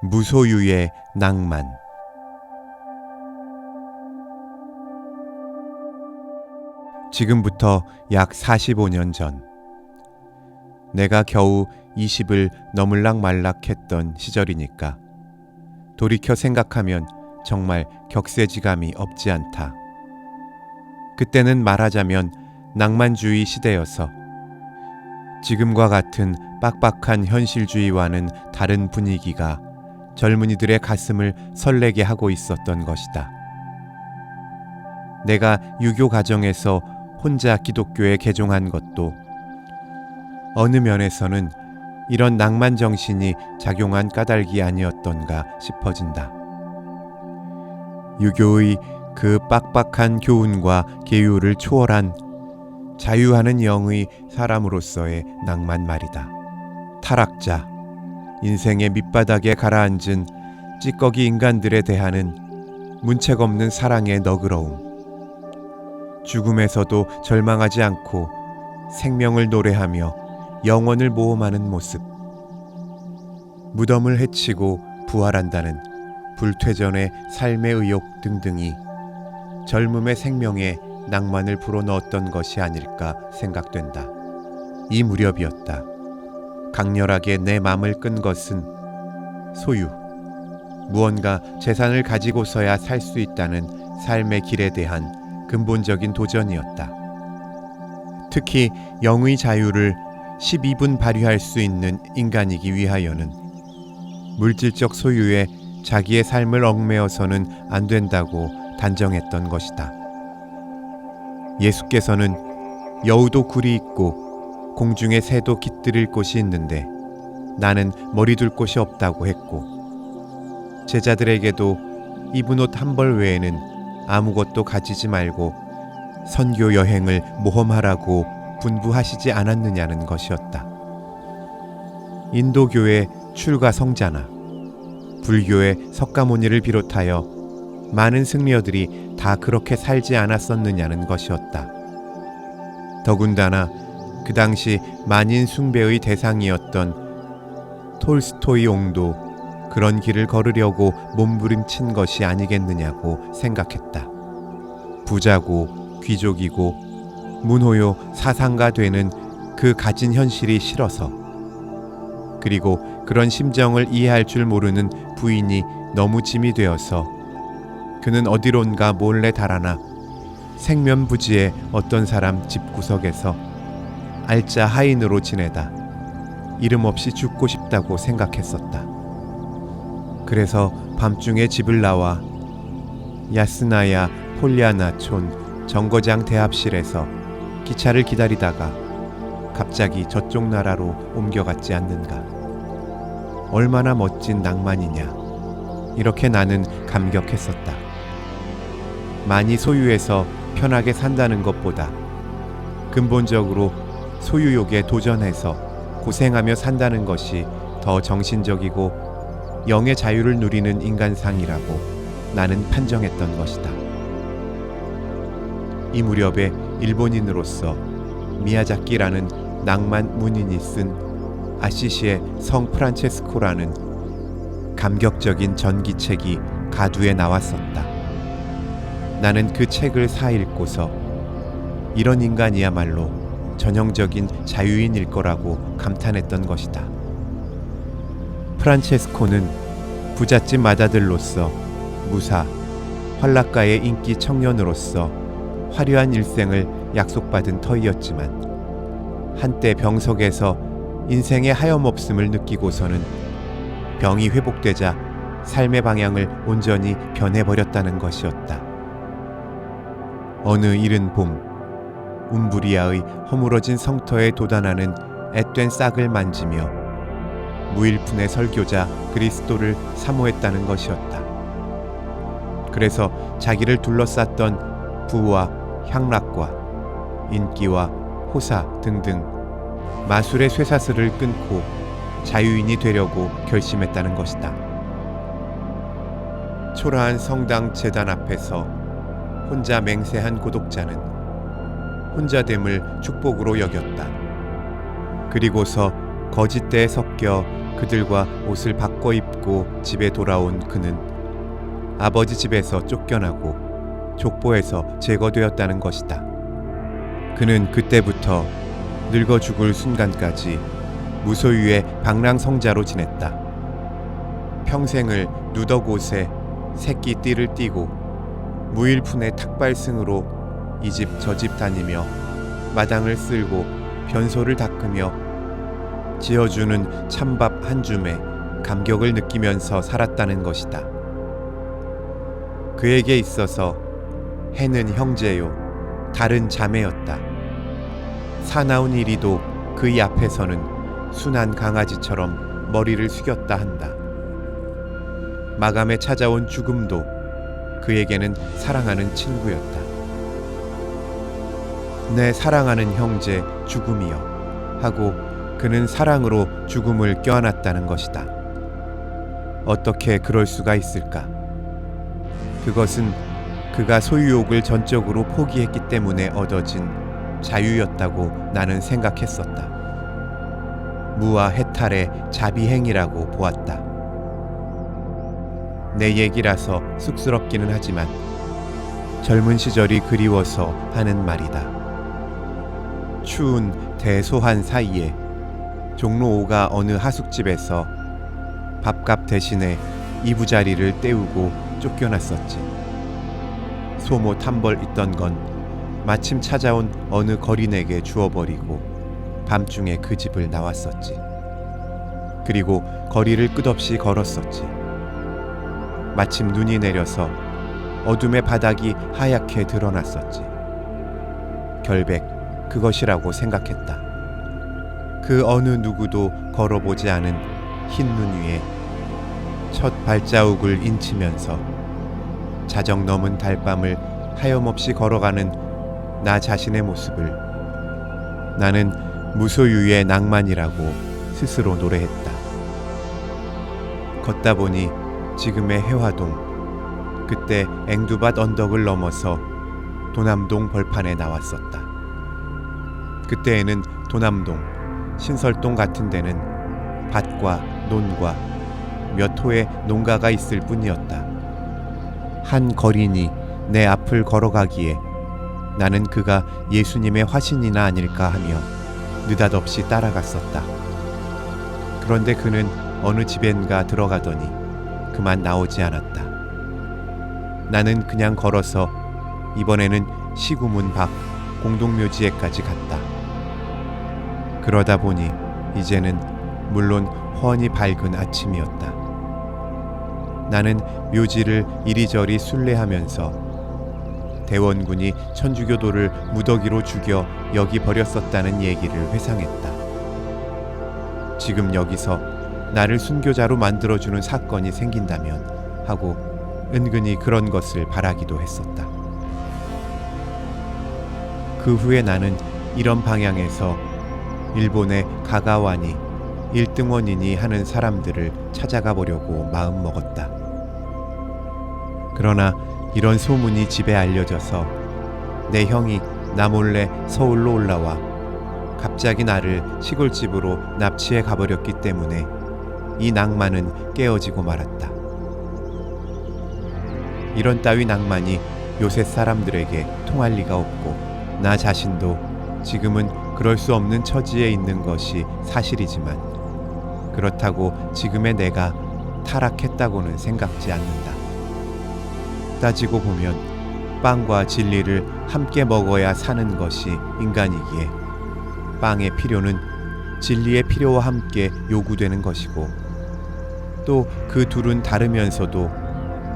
무소유의 낭만. 지금부터 약 45년 전, 내가 겨우 20을 넘을락 말락했던 시절이니까 돌이켜 생각하면 정말 격세지감이 없지 않다. 그때는 말하자면 낭만주의 시대여서 지금과 같은 빡빡한 현실주의와는 다른 분위기가 젊은이들의 가슴을 설레게 하고 있었던 것이다. 내가 유교 가정에서 혼자 기독교에 개종한 것도 어느 면에서는 이런 낭만 정신이 작용한 까닭이 아니었던가 싶어진다. 유교의 그 빡빡한 교훈과 계율을 초월한 자유하는 영의 사람으로서의 낭만 말이다. 타락자, 인생의 밑바닥에 가라앉은 찌꺼기 인간들에 대하는 문책 없는 사랑의 너그러움, 죽음에서도 절망하지 않고 생명을 노래하며 영원을 모험하는 모습, 무덤을 헤치고 부활한다는 불퇴전의 삶의 의욕 등등이 젊음의 생명에 낭만을 불어넣었던 것이 아닐까 생각된다. 이 무렵이었다. 강렬하게 내 맘을 끈 것은 소유, 무언가 재산을 가지고서야 살 수 있다는 삶의 길에 대한 근본적인 도전이었다. 특히 영의 자유를 12분 발휘할 수 있는 인간이기 위하여는 물질적 소유에 자기의 삶을 얽매어서는 안 된다고 단정했던 것이다. 예수께서는 여우도 굴이 있고 공중의 새도 깃들일 곳이 있는데 나는 머리 둘 곳이 없다고 했고, 제자들에게도 입은 옷 한 벌 외에는 아무것도 가지지 말고 선교 여행을 모험하라고 분부하시지 않았느냐는 것이었다. 인도교의 출가성자나 불교의 석가모니를 비롯하여 많은 승려들이 다 그렇게 살지 않았었느냐는 것이었다. 더군다나 그 당시 만인 숭배의 대상이었던 톨스토이 옹도 그런 길을 걸으려고 몸부림친 것이 아니겠느냐고 생각했다. 부자고 귀족이고 문호요 사상가 되는 그 가진 현실이 싫어서, 그리고 그런 심정을 이해할 줄 모르는 부인이 너무 짐이 되어서 그는 어디론가 몰래 달아나 생면부지의 어떤 사람 집구석에서 알짜 하인으로 지내다 이름 없이 죽고 싶다고 생각했었다. 그래서 밤중에 집을 나와 야스나야 폴리아나촌 정거장 대합실에서 기차를 기다리다가 갑자기 저쪽 나라로 옮겨갔지 않는가. 얼마나 멋진 낭만이냐. 이렇게 나는 감격했었다. 많이 소유해서 편하게 산다는 것보다 근본적으로 소유욕에 도전해서 고생하며 산다는 것이 더 정신적이고 영의 자유를 누리는 인간상이라고 나는 판정했던 것이다. 이 무렵에 일본인으로서 미야자키라는 낭만 문인이 쓴 아시시의 성 프란체스코라는 감격적인 전기책이 가두에 나왔었다. 나는 그 책을 사 읽고서 이런 인간이야말로 전형적인 자유인일 거라고 감탄했던 것이다. 프란체스코는 부잣집 맏아들로서 무사, 활락가의 인기 청년으로서 화려한 일생을 약속받은 터이였지만 한때 병석에서 인생의 하염없음을 느끼고서는 병이 회복되자 삶의 방향을 온전히 변해버렸다는 것이었다. 어느 이른 봄, 움브리아의 허물어진 성터에 도단하는 앳된 싹을 만지며 무일푼의 설교자 그리스도를 사모했다는 것이었다. 그래서 자기를 둘러쌌던 부와 향락과 인기와 호사 등등 마술의 쇠사슬을 끊고 자유인이 되려고 결심했다는 것이다. 초라한 성당 제단 앞에서 혼자 맹세한 고독자는 혼자됨을 축복으로 여겼다. 그리고서 거짓대에 섞여 그들과 옷을 바꿔 입고 집에 돌아온 그는 아버지 집에서 쫓겨나고 족보에서 제거되었다는 것이다. 그는 그때부터 늙어 죽을 순간까지 무소유의 방랑성자로 지냈다. 평생을 누더곳에 새끼 띠를 띠고 무일푼의 탁발승으로 이 집 저 집 다니며 마당을 쓸고 변소를 닦으며 지어주는 찬밥 한 줌에 감격을 느끼면서 살았다는 것이다. 그에게 있어서 해는 형제요 달은 자매였다. 사나운 이리도 그의 앞에서는 순한 강아지처럼 머리를 숙였다 한다. 마감에 찾아온 죽음도 그에게는 사랑하는 친구였다. 내 사랑하는 형제 죽음이여 하고 그는 사랑으로 죽음을 껴안았다는 것이다. 어떻게 그럴 수가 있을까? 그것은 그가 소유욕을 전적으로 포기했기 때문에 얻어진 자유였다고 나는 생각했었다. 무와 해탈의 자비행위라고 보았다. 내 얘기라서 쑥스럽기는 하지만 젊은 시절이 그리워서 하는 말이다. 추운 대소한 사이에 종로 5가 어느 하숙집에서 밥값 대신에 이부자리를 때우고 쫓겨났었지. 소못 한 벌 있던 건 마침 찾아온 어느 거린에게 주어버리고 밤중에 그 집을 나왔었지. 그리고 거리를 끝없이 걸었었지. 마침 눈이 내려서 어둠의 바닥이 하얗게 드러났었지. 결백 그것이라고 생각했다. 그 어느 누구도 걸어보지 않은 흰 눈 위에 첫 발자국을 인치면서 자정 넘은 달밤을 하염없이 걸어가는 나 자신의 모습을 나는 무소유의 낭만이라고 스스로 노래했다. 걷다 보니 지금의 해화동, 그때 앵두밭 언덕을 넘어서 도남동 벌판에 나왔었다. 그때에는 도남동, 신설동 같은 데는 밭과 논과 몇 호의 농가가 있을 뿐이었다. 한 거린이 내 앞을 걸어가기에 나는 그가 예수님의 화신이나 아닐까 하며 느닷없이 따라갔었다. 그런데 그는 어느 집엔가 들어가더니 그만 나오지 않았다. 나는 그냥 걸어서 이번에는 시구문 밖 공동묘지에까지 갔다. 그러다 보니 이제는 물론 훤히 밝은 아침이었다. 나는 묘지를 이리저리 순례하면서 대원군이 천주교도를 무더기로 죽여 여기 버렸었다는 얘기를 회상했다. 지금 여기서 나를 순교자로 만들어주는 사건이 생긴다면 하고 은근히 그런 것을 바라기도 했었다. 그 후에 나는 이런 방향에서 일본의 가가와니, 일등원이니 하는 사람들을 찾아가 보려고 마음먹었다. 그러나 이런 소문이 집에 알려져서 내 형이 나 몰래 서울로 올라와 갑자기 나를 시골집으로 납치해 가버렸기 때문에 이 낭만은 깨어지고 말았다. 이런 따위 낭만이 요새 사람들에게 통할 리가 없고 나 자신도 지금은 그럴 수 없는 처지에 있는 것이 사실이지만 그렇다고 지금의 내가 타락했다고는 생각지 않는다. 따지고 보면 빵과 진리를 함께 먹어야 사는 것이 인간이기에 빵의 필요는 진리의 필요와 함께 요구되는 것이고 또 그 둘은 다르면서도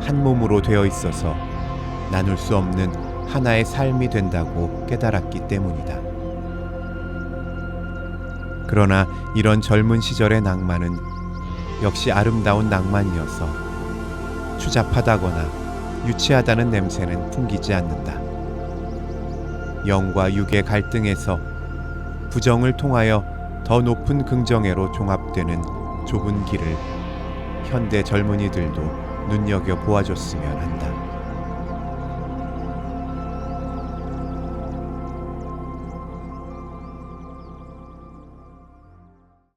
한 몸으로 되어 있어서 나눌 수 없는 하나의 삶이 된다고 깨달았기 때문이다. 그러나 이런 젊은 시절의 낭만은 역시 아름다운 낭만이어서 추잡하다거나 유치하다는 냄새는 풍기지 않는다. 영과 육의 갈등에서 부정을 통하여 더 높은 긍정애로 종합되는 좁은 길을 현대 젊은이들도 눈여겨 보아줬으면 한다.